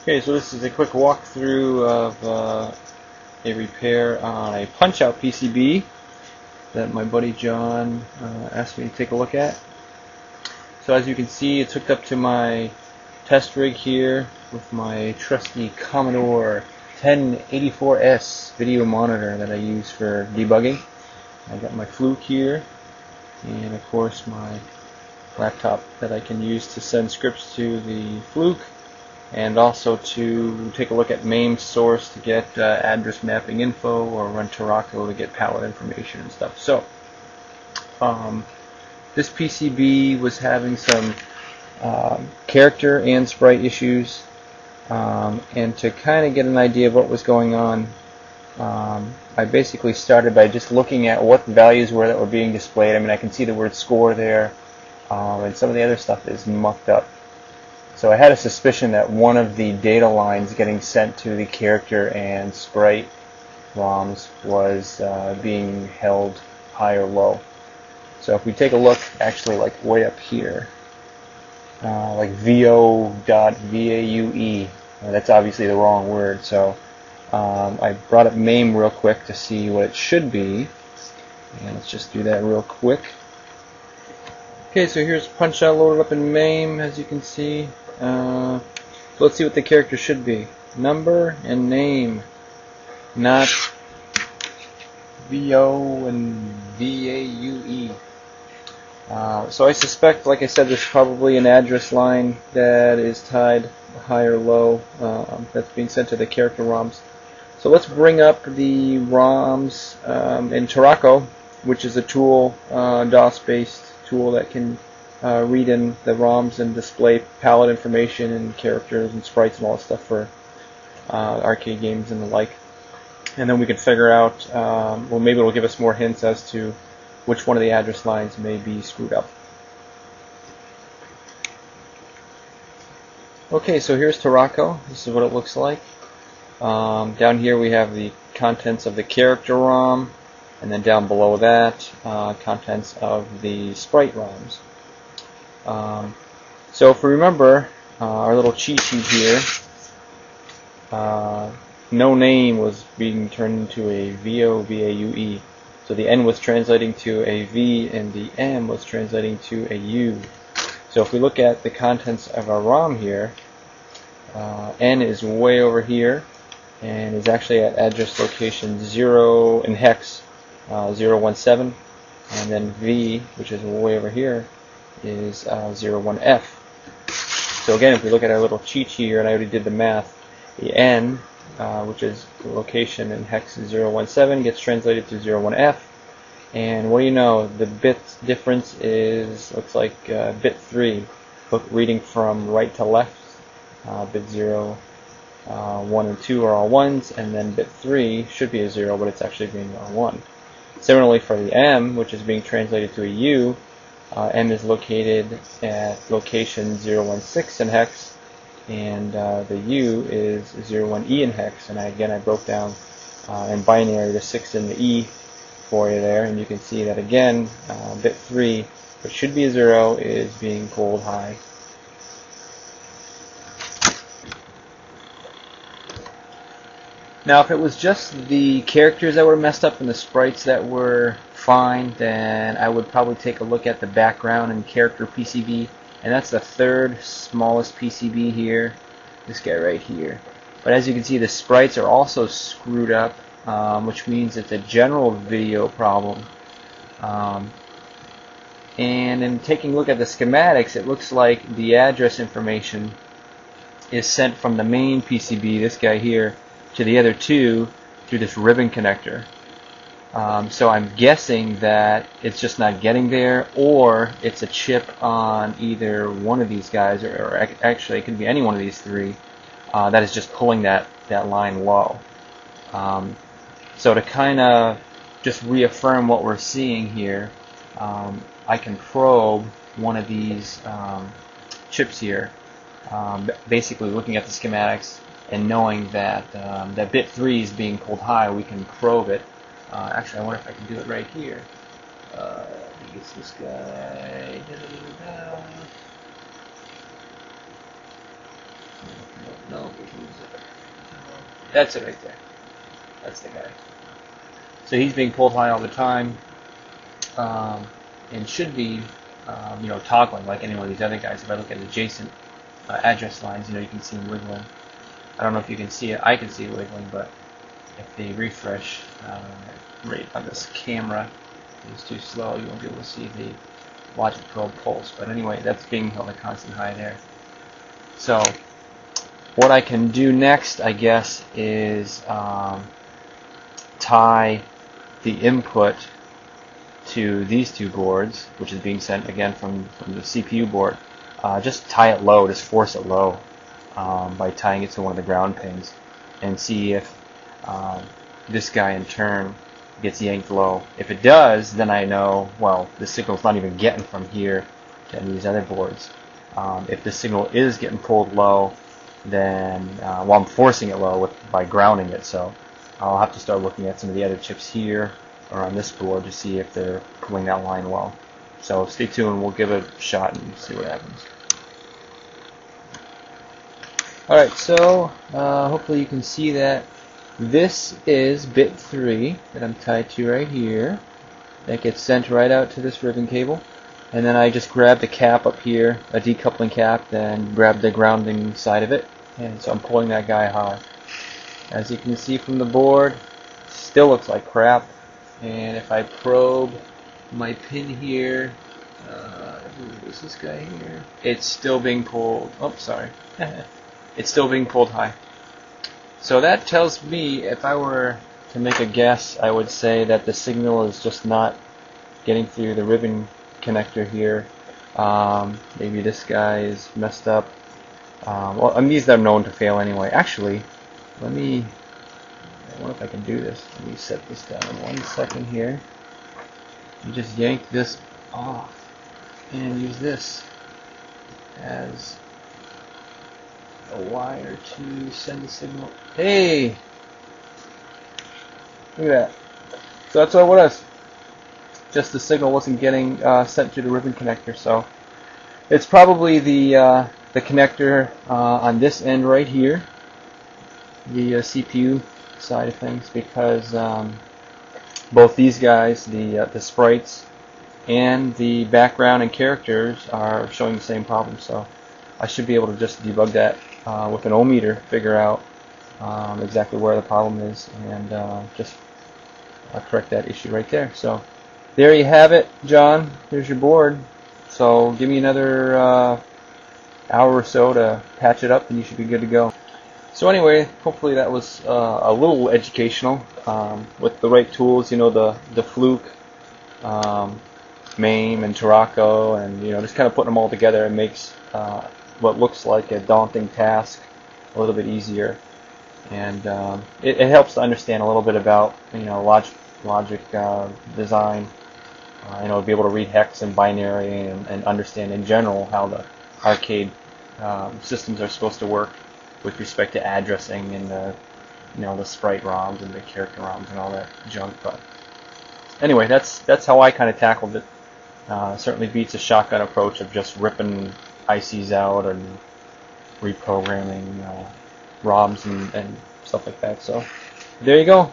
Okay, so this is a quick walkthrough of a repair on a Punchout PCB that my buddy John asked me to take a look at. So as you can see, it's hooked up to my test rig here with my trusty Commodore 1084S video monitor that I use for debugging. I got my Fluke here, and of course my laptop that I can use to send scripts to the Fluke, and also to take a look at MAME source to get address mapping info, or run Turaco to get palette information and stuff. So this PCB was having some character and sprite issues, and to kind of get an idea of what was going on, I basically started by just looking at what the values were that were being displayed. I mean, I can see the word score there, and some of the other stuff is mucked up. So I had a suspicion that one of the data lines getting sent to the character and sprite ROMs was being held high or low. So if we take a look, actually, like way up here, like vo.vaue, that's obviously the wrong word. So I brought up MAME real quick to see what it should be, and let's just do that real quick. Okay, so here's Punchout loaded up in MAME, as you can see. So let's see what the character should be. Number and name, not VO and VAUE. So I suspect, like I said, there's probably an address line that is tied high or low that's being sent to the character ROMs. So let's bring up the ROMs in Turaco, which is a tool, DOS-based tool that can read in the ROMs and display palette information and characters and sprites and all that stuff for arcade games and the like. And then we can figure out, well, maybe it'll give us more hints as to which one of the address lines may be screwed up. Okay, so here's Turaco. This is what it looks like. Down here we have the contents of the character ROM, and then down below that, contents of the sprite ROMs. So if we remember our little cheat sheet here, no name was being turned into a VAUE. So the N was translating to a V, and the M was translating to a U. So if we look at the contents of our ROM here, N is way over here, and is actually at address location 0 in hex 017, and then V, which is way over here, is 01F. So again, if we look at our little cheat sheet here, and I already did the math, the N, which is the location in hex 017, gets translated to 01F, and what do you know, the bit difference is, looks like bit 3, reading from right to left. Bit 0, 1 and 2 are all 1s, and then bit 3 should be a 0, but it's actually being a 1. Similarly for the M, which is being translated to a U, M is located at location 016 in hex, and the U is 01E in hex. And again, I broke down in binary the 6 and the E for you there, and you can see that again, bit 3, which should be a 0, is being pulled high. Now, if it was just the characters that were messed up and the sprites that were fine, then I would probably take a look at the background and character PCB, and that's the third smallest PCB here, this guy right here. But as you can see, the sprites are also screwed up, which means it's a general video problem. And in taking a look at the schematics, it looks like the address information is sent from the main PCB, this guy here, to the other two through this ribbon connector. So I'm guessing that it's just not getting there, or it's a chip on either one of these guys, or actually it could be any one of these three, that is just pulling that line low. So to kind of just reaffirm what we're seeing here, I can probe one of these chips here, basically looking at the schematics and knowing that that bit 3 is being pulled high. We can probe it. Actually, I wonder if I can do it right here. I think it's this guy. No, which one's it? That's it right there. That's the guy. So he's being pulled high all the time, and should be, toggling like any one of these other guys. If I look at adjacent address lines, you can see him wiggling. I don't know if you can see it. I can see it wiggling, but if they refresh rate on this camera is too slow, you won't be able to see the logic probe pulse. But anyway, that's being held at constant high there. So what I can do next, I guess, is tie the input to these two boards, which is being sent again from the CPU board. Just tie it low, just force it low by tying it to one of the ground pins, and see if this guy in turn gets yanked low. If it does, then I know, well, the signal's not even getting from here to any of these other boards. If the signal is getting pulled low, then I'm forcing it low by grounding it. So I'll have to start looking at some of the other chips here or on this board to see if they're pulling that line well. So stay tuned, we'll give it a shot and see what happens. Alright, so hopefully you can see that this is bit 3 that I'm tied to right here. That gets sent right out to this ribbon cable. And then I just grab the cap up here, a decoupling cap, then grab the grounding side of it. And so I'm pulling that guy high. As you can see from the board, still looks like crap. And if I probe my pin here, who is this guy here? It's still being pulled. Oh, sorry. It's still being pulled high. So that tells me, if I were to make a guess, I would say that the signal is just not getting through the ribbon connector here. Maybe this guy is messed up. And these are known to fail anyway. Actually, I wonder if I can do this. Let me set this down in 1 second here. You just yank this off and use this as a wire to send the signal. Hey! Look at that. So that's what it was. Just the signal wasn't getting sent to the ribbon connector. So it's probably the connector on this end right here, the CPU side of things, because both these guys, the sprites and the background and characters, are showing the same problem. So I should be able to just debug that with an ohmmeter, figure out exactly where the problem is, and just correct that issue right there. So there you have it, John. There's your board. So give me another hour or so to patch it up, and you should be good to go. So anyway, hopefully that was a little educational. With the right tools, the Fluke, MAME, and Tarako, and just kind of putting them all together, it makes what looks like a daunting task a little bit easier, and it helps to understand a little bit about logic design. Be able to read hex and binary, and understand in general how the arcade systems are supposed to work with respect to addressing and the sprite ROMs and the character ROMs and all that junk. But anyway, that's how I kind of tackled it. Certainly beats a shotgun approach of just ripping ICs out and reprogramming ROMs and stuff like that. So there you go.